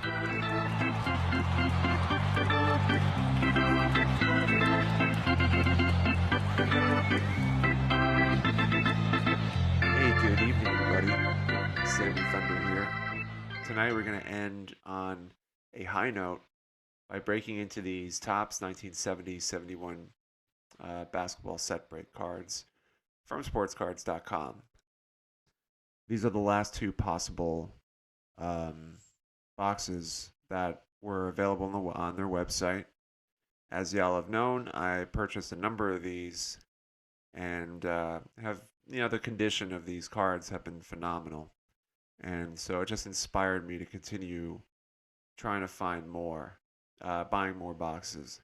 Hey, good evening, everybody. Sammy Thunder here. Tonight we're going to end on a high note by breaking into these TOPPS 1970-71 basketball set break cards from sportscards.com. These are the last two possible boxes that were available on their website. As y'all have known, I purchased a number of these and have, the condition of these cards have been phenomenal. And so it just inspired me to continue trying to find more, buying more boxes.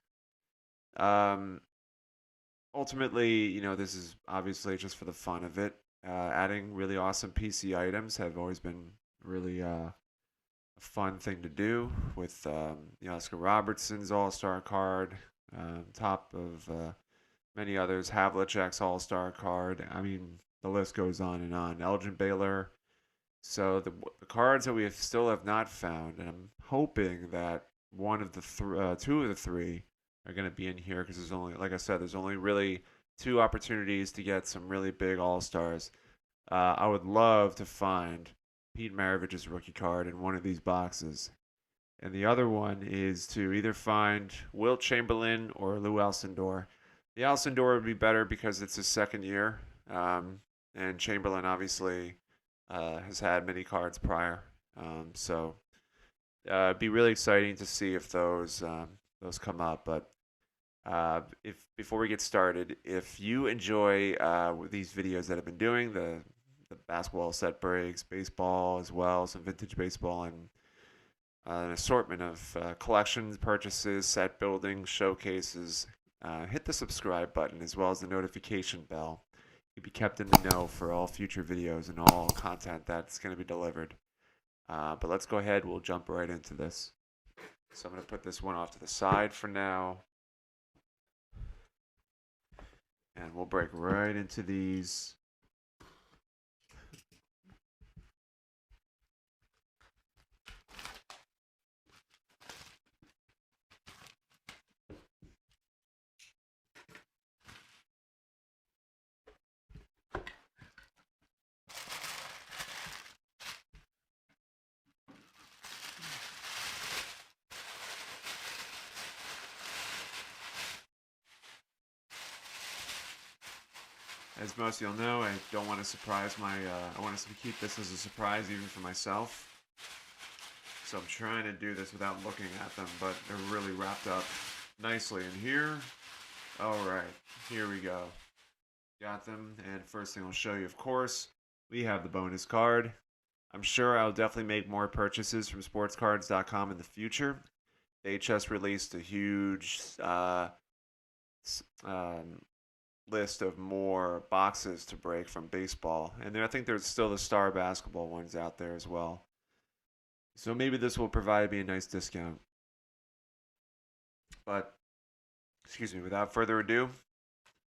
Ultimately, this is obviously just for the fun of it. Adding really awesome PC items have always been really a fun thing to do with Oscar Robertson's All-Star card, top of many others, Havlicek's All-Star card. I mean, the list goes on and on. Elgin Baylor. So the cards that we still have not found, and I'm hoping that one of the two of the three are going to be in here because there's only, like I said, there's only really two opportunities to get some really big All-Stars. I would love to find Pete Maravich's rookie card in one of these boxes. And the other one is to either find Wilt Chamberlain or Lew Alcindor. The Alcindor would be better because it's his second year. And Chamberlain obviously has had many cards prior. So it'd be really exciting to see if those come up. But if before we get started, if you enjoy these videos that I've been doing, the basketball set breaks, baseball as well, some vintage baseball, and an assortment of collections, purchases, set building, showcases, hit the subscribe button as well as the notification bell. You'll be kept in the know for all future videos and all content that's going to be delivered. But let's go ahead. We'll jump right into this. So I'm going to put this one off to the side for now. And we'll break right into these. As most of y'all know, I don't want to surprise I want to keep this as a surprise even for myself. So I'm trying to do this without looking at them, but they're really wrapped up nicely in here. Alright, here we go. Got them, and first thing I'll show you, of course, we have the bonus card. I'm sure I'll definitely make more purchases from sportscards.com in the future. They just released a huge list of more boxes to break from baseball, and I think there's still the star basketball ones out there as well. So maybe this will provide me a nice discount. But excuse me, without further ado,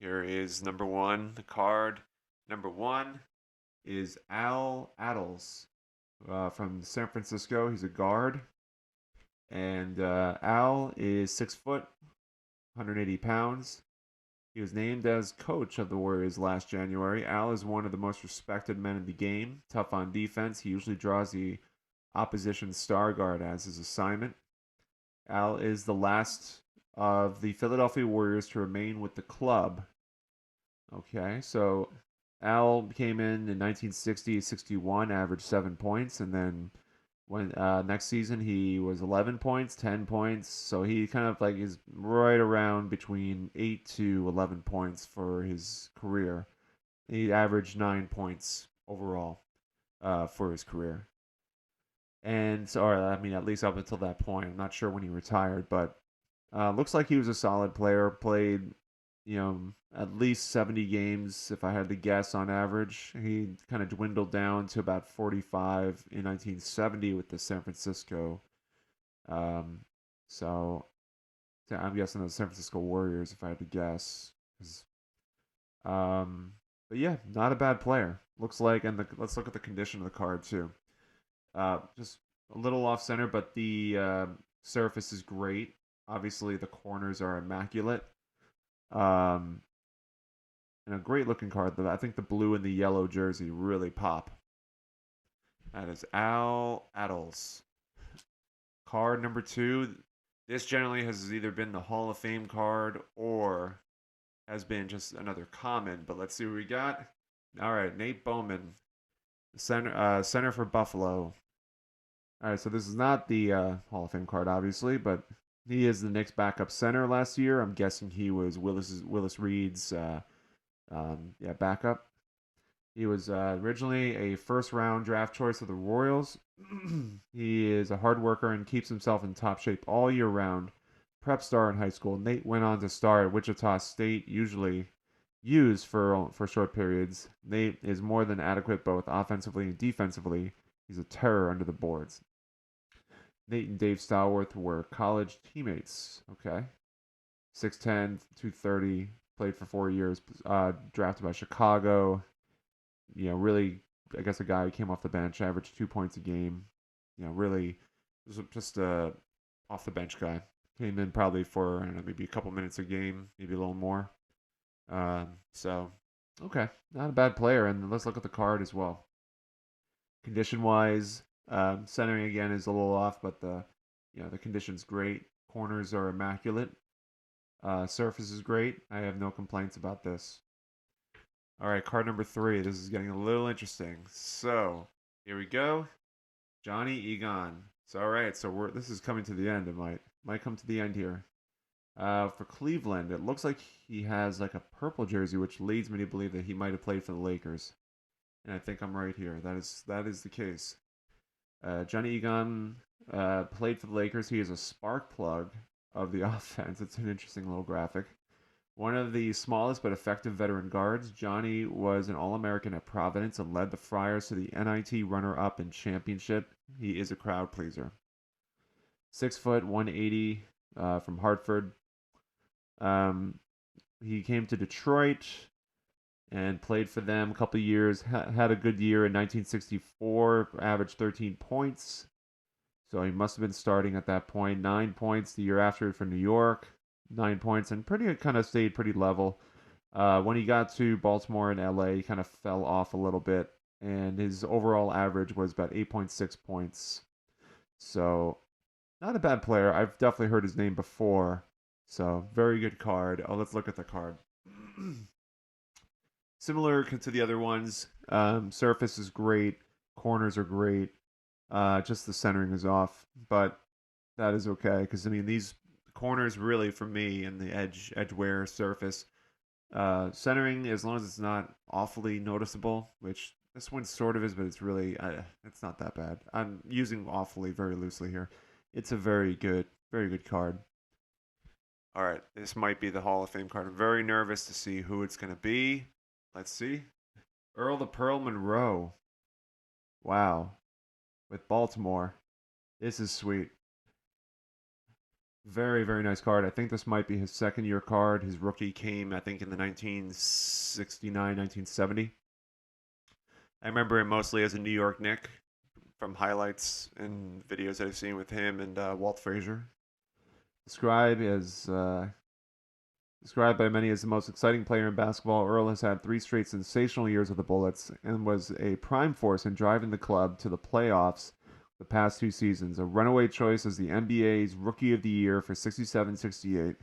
here is number one, the card. Number one is Al Attles from San Francisco. He's a guard, and Al is 6 foot, 180 pounds. He was named as coach of the Warriors last January. Al is one of the most respected men in the game. Tough on defense. He usually draws the opposition star guard as his assignment. Al is the last of the Philadelphia Warriors to remain with the club. Okay, so Al came in 1960-61, averaged 7 points, and then when next season he was 11 points, 10 points, so he kind of like is right around between 8 to 11 points for his career. He averaged 9 points overall for his career. And so, I mean, at least up until that point. I'm not sure when he retired, but looks like he was a solid player. Played, at least 70 games, if I had to guess, on average. He kind of dwindled down to about 45 in 1970 with the San Francisco. So I'm guessing the San Francisco Warriors, if I had to guess. But yeah, not a bad player. Looks like, and let's look at the condition of the card too. Just a little off center, but the surface is great. Obviously, the corners are immaculate. Um, and a great looking card. I think the blue and the yellow jersey really pop. That is Al Adels. Card number 2. This generally has either been the Hall of Fame card or has been just another common. But let's see what we got. All right, Nate Bowman, center for Buffalo. All right, so this is not the Hall of Fame card, obviously, but he is the Knicks' backup center last year. I'm guessing he was Willis Reed's backup. He was originally a first-round draft choice of the Royals. He is a hard worker and keeps himself in top shape all year round. Prep star in high school, Nate went on to star at Wichita State, usually used for short periods. Nate is more than adequate both offensively and defensively. He's a terror under the boards. Nate and Dave Stallworth were college teammates. Okay. 6'10", 230, played for 4 years, drafted by Chicago. Really, I guess a guy who came off the bench, averaged 2 points a game. Really was just a off the bench guy. Came in probably for, I don't know, maybe a couple minutes a game, maybe a little more. Okay, not a bad player. And let's look at the card as well. Condition wise, centering again is a little off, but the condition's great. Corners are immaculate. Surface is great. I have no complaints about this. All right, card number 3. This is getting a little interesting. So here we go. Johnny Egan. So all right, so this is coming to the end. It might come to the end here. For Cleveland, it looks like he has like a purple jersey, which leads me to believe that he might have played for the Lakers. And I think I'm right here. That is the case. Johnny Egan played for the Lakers. He is a spark plug of the offense. It's an interesting little graphic. One of the smallest but effective veteran guards, Johnny was an All-American at Providence and led the Friars to the NIT runner-up in championship. He is a crowd pleaser. 6 foot, 180, from Hartford. He came to Detroit and played for them a couple of years. Had a good year in 1964, averaged 13 points. So he must have been starting at that point. 9 points the year after for New York. 9 points, and kind of stayed pretty level. When he got to Baltimore and LA, he kind of fell off a little bit, and his overall average was about 8.6 points. So, not a bad player. I've definitely heard his name before. So, very good card. Oh, let's look at the card. Similar to the other ones, surface is great, corners are great. Just the centering is off, but that is okay because these corners really for me and the edgeware surface centering, as long as it's not awfully noticeable, which this one sort of is, but it's not that bad. I'm using awfully very loosely here. It's a very good card. All right, this might be the Hall of Fame card. I'm very nervous to see who it's going to be. Let's see. Earl the Pearl Monroe. Wow. With Baltimore. This is sweet. Very, very nice card. I think this might be his second year card. His rookie came, I think, in the 1969, 1970. I remember him mostly as a New York Knick from highlights and videos that I've seen with him and Walt Frazier. Described by many as the most exciting player in basketball, Earl has had 3 straight sensational years with the Bullets and was a prime force in driving the club to the playoffs the past 2 seasons. A runaway choice as the NBA's Rookie of the Year for 67-68.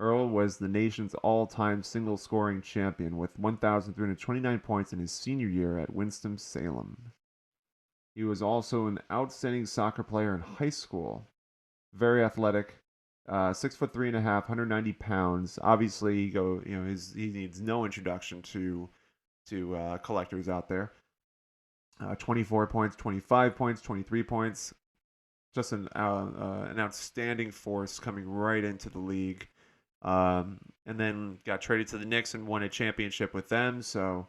Earl was the nation's all-time single-scoring champion with 1,329 points in his senior year at Winston-Salem. He was also an outstanding soccer player in high school. Very athletic. 6'3.5", 190 pounds. Obviously, he needs no introduction to collectors out there. 24 points, 25 points, 23 points. Just an outstanding force coming right into the league. And then got traded to the Knicks and won a championship with them. So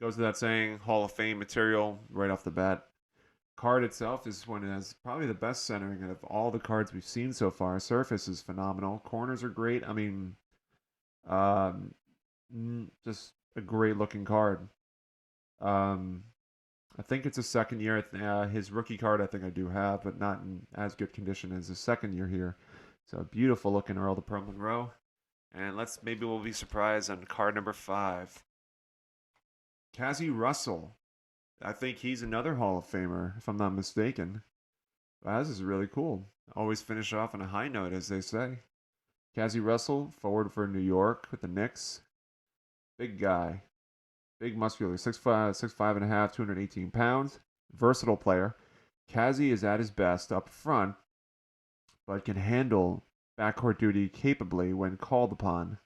goes without saying, Hall of Fame material right off the bat. Card itself is one that has probably the best centering of all the cards we've seen so far. Surface is phenomenal. Corners are great. Just a great looking card. I think it's his second year. His rookie card, I think I do have, but not in as good condition as his second year here. So beautiful looking Earl the Pearl Monroe. And maybe we'll be surprised on card number 5. Cassie Russell. I think he's another Hall of Famer, if I'm not mistaken. Wow, this is really cool. Always finish off on a high note, as they say. Cassie Russell, forward for New York with the Knicks. Big guy. Big muscular, 6'5", 6'5.5", 218 pounds. Versatile player. Cassie is at his best up front, but can handle backcourt duty capably when called upon.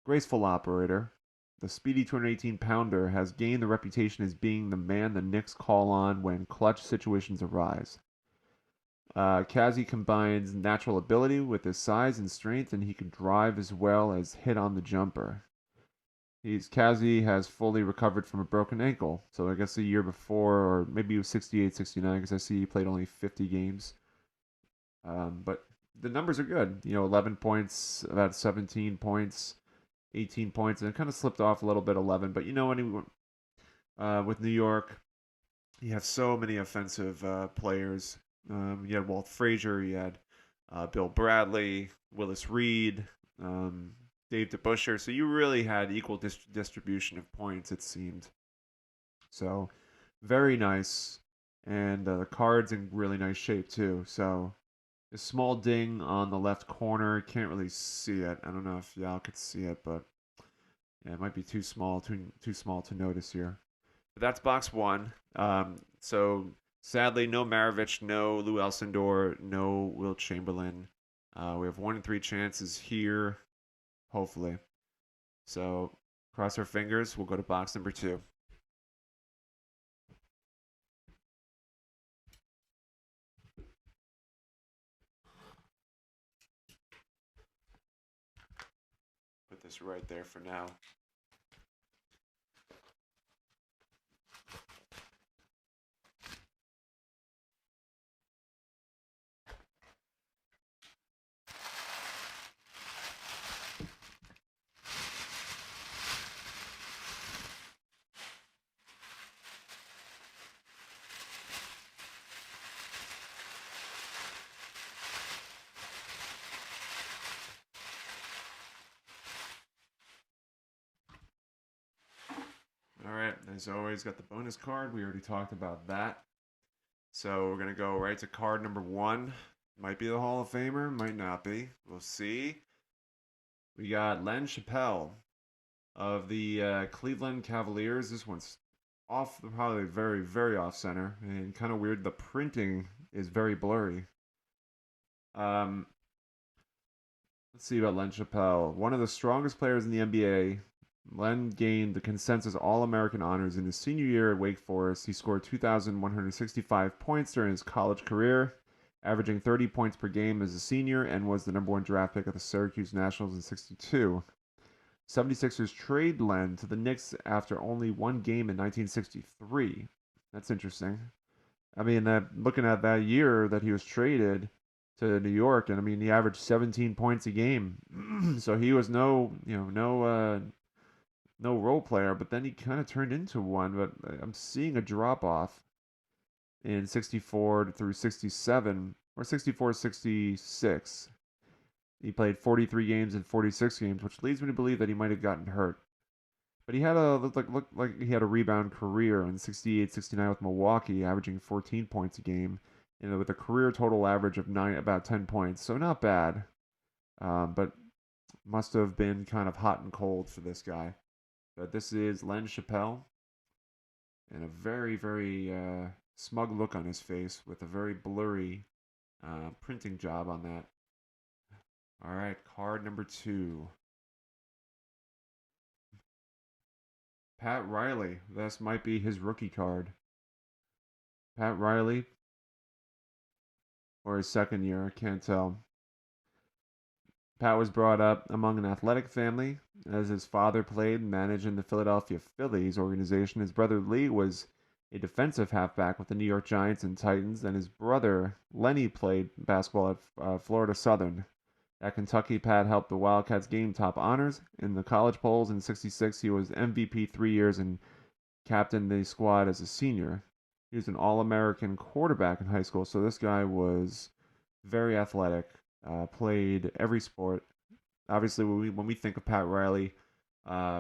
Graceful operator. The speedy 218-pounder has gained the reputation as being the man the Knicks call on when clutch situations arise. Cassie combines natural ability with his size and strength, and he can drive as well as hit on the jumper. Cassie has fully recovered from a broken ankle, so I guess the year before, or maybe it was 68, 69, because I see he played only 50 games. But the numbers are good. 11 points, about 17 points, 18 points, and it kind of slipped off a little bit, 11. But with New York, you have so many offensive players. You had Walt Frazier, you had Bill Bradley, Willis Reed, Dave DeBusschere. So you really had equal distribution of points, it seemed. So very nice. And the card's in really nice shape, too. So a small ding on the left corner. Can't really see it. I don't know if y'all could see it, but yeah, it might be too small to notice here. But that's box 1. So sadly, no Maravich, no Lew Alcindor, no Wilt Chamberlain. We have 1 in 3 chances here, hopefully. So cross our fingers. We'll go to box number 2. Put this right there for now. All right, as always, got the bonus card. We already talked about that. So we're going to go right to card number 1. Might be the Hall of Famer, might not be. We'll see. We got Len Chappell of the Cleveland Cavaliers. This one's off, probably very, very off center, and kind of weird. The printing is very blurry. Let's see about Len Chappell. One of the strongest players in the NBA. Len gained the consensus All-American honors in his senior year at Wake Forest. He scored 2,165 points during his college career, averaging 30 points per game as a senior, and was the number 1 draft pick of the Syracuse Nationals in '62. 76ers trade Len to the Knicks after only 1 game in 1963. That's interesting. I mean, looking at that year that he was traded to New York, and I mean, he averaged 17 points a game. So he was no role player, but then he kind of turned into one. But I'm seeing a drop off in 64 through 67, or 64 66. He played 43 games in 46 games, which leads me to believe that he might have gotten hurt. But he had looked like he had a rebound career in 68 69 with Milwaukee, averaging 14 points a game, with a career total average of about 10 points. So not bad, but must have been kind of hot and cold for this guy. But this is Len Chappell, and a very, very smug look on his face with a very blurry printing job on that. All right, card number 2. Pat Riley. This might be his rookie card. Pat Riley, or his second year, I can't tell. Pat was brought up among an athletic family, as his father played and managed in the Philadelphia Phillies organization. His brother Lee was a defensive halfback with the New York Giants and Titans, and his brother Lenny played basketball at Florida Southern. At Kentucky, Pat helped the Wildcats gain top honors in the college polls. In '66, he was MVP 3 years and captained the squad as a senior. He was an All-American quarterback in high school, so this guy was very athletic. Played every sport. Obviously, when we think of Pat Riley,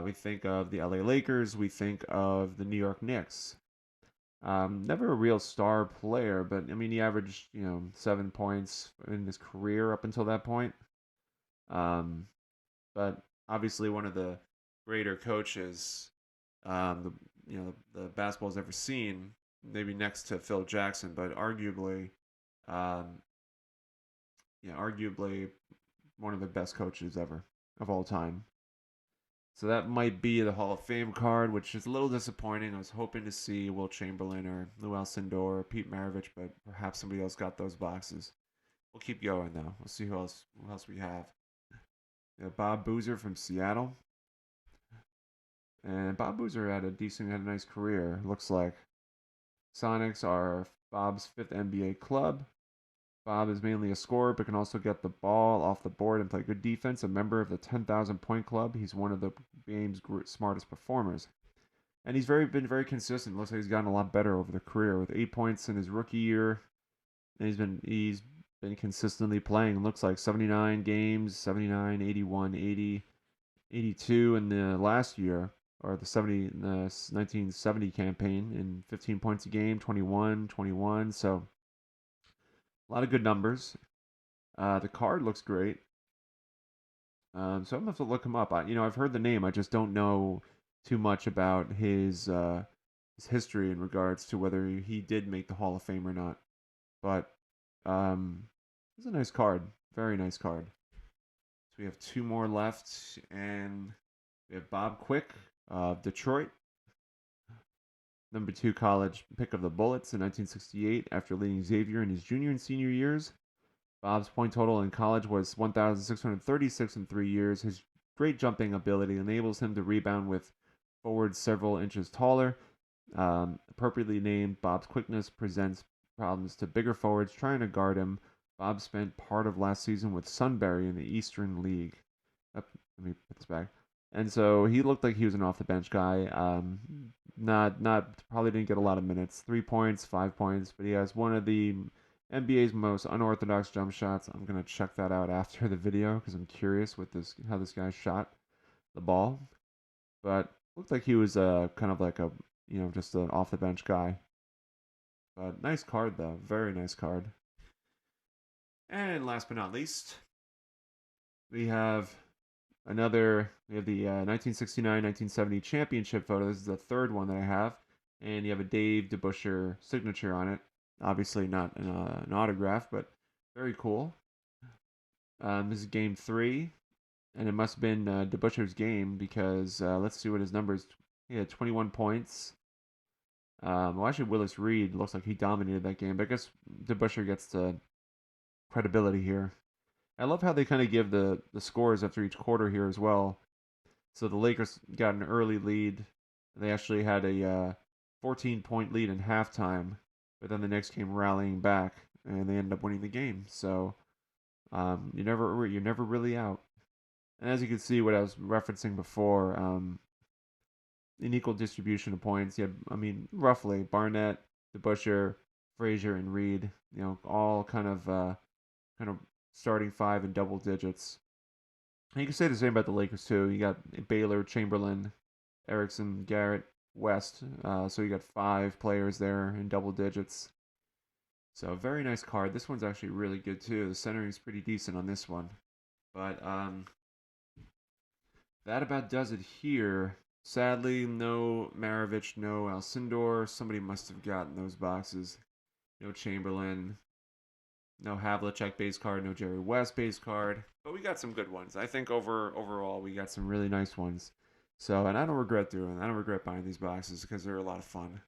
we think of the LA Lakers. We think of the New York Knicks. Never a real star player, but I mean, he averaged 7 points in his career up until that point. Um, but obviously one of the greater coaches, the basketball's ever seen, maybe next to Phil Jackson, but um, arguably one of the best coaches ever of all time. So that might be the Hall of Fame card, which is a little disappointing. I was hoping to see Wilt Chamberlain or Lew Alcindor or Pete Maravich, but perhaps somebody else got those boxes. We'll keep going though. We'll see who else we have. Bob Boozer from Seattle. And Bob Boozer had a nice career, looks like. Sonics are Bob's fifth NBA club. Bob is mainly a scorer, but can also get the ball off the board and play good defense. A member of the 10,000 point club, he's one of the game's smartest performers. And been very consistent. Looks like he's gotten a lot better over the career with 8 points in his rookie year. And he's been consistently playing. Looks like 79 games, 79, 81, 80, 82 in the last year, or the 1970 campaign, and 15 points a game, 21, 21. So a lot of good numbers. The card looks great. So I'm gonna have to look him up. I've heard the name. I just don't know too much about his history in regards to whether he did make the Hall of Fame or not. But it's a nice card. Very nice card. So we have two more left, and we have Bob Quick of Detroit. Number 2 college pick of the Bullets in 1968 after leading Xavier in his junior and senior years. Bob's point total in college was 1,636 in 3 years. His great jumping ability enables him to rebound with forwards several inches taller. Appropriately named, Bob's quickness presents problems to bigger forwards trying to guard him. Bob spent part of last season with Sunbury in the Eastern League. Let me put this back. And so he looked like he was an off the bench guy. Not probably didn't get a lot of minutes. 3 points, 5 points, but he has one of the NBA's most unorthodox jump shots. I'm gonna check that out after the video because I'm curious with how this guy shot the ball. But looked like he was kind of like a just an off the bench guy. But nice card though, very nice card. And last but not least, we have the 1969-1970 championship photo. This is the third one that I have, and you have a Dave DeBusschere signature on it. Obviously not an autograph, but very cool. This is game 3, and it must have been DeBusschere's game because let's see what his numbers. He had 21 points. Well, actually, Willis Reed looks like he dominated that game, but I guess DeBusschere gets the credibility here. I love how they kind of give the scores after each quarter here as well. So the Lakers got an early lead. They actually had a 14-point lead in halftime, but then the Knicks came rallying back and they ended up winning the game. So you're never really out. And as you can see, what I was referencing before, an equal distribution of points. You had, roughly Barnett, DeBusschere, Frazier, and Reed. All kind of starting 5 in double digits. And you can say the same about the Lakers too. You got Baylor, Chamberlain, Erickson, Garrett, West. So you got 5 players there in double digits. So very nice card. This one's actually really good too. The centering's pretty decent on this one. But that about does it here. Sadly, no Maravich, no Alcindor. Somebody must have gotten those boxes. No Chamberlain. No Havlicek base card, no Jerry West base card, but we got some good ones. I think overall we got some really nice ones. So, and I don't regret buying these boxes because they're a lot of fun,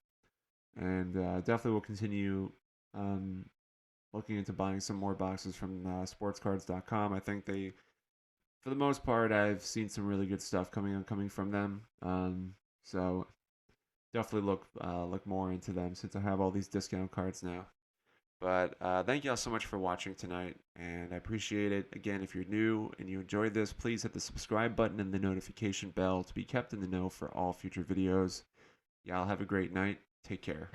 and definitely will continue looking into buying some more boxes from sportscards.com. I think for the most part, I've seen some really good stuff coming from them. So definitely look more into them since I have all these discount cards now. But thank you all so much for watching tonight, and I appreciate it. Again, if you're new and you enjoyed this, please hit the subscribe button and the notification bell to be kept in the know for all future videos. Y'all have a great night. Take care.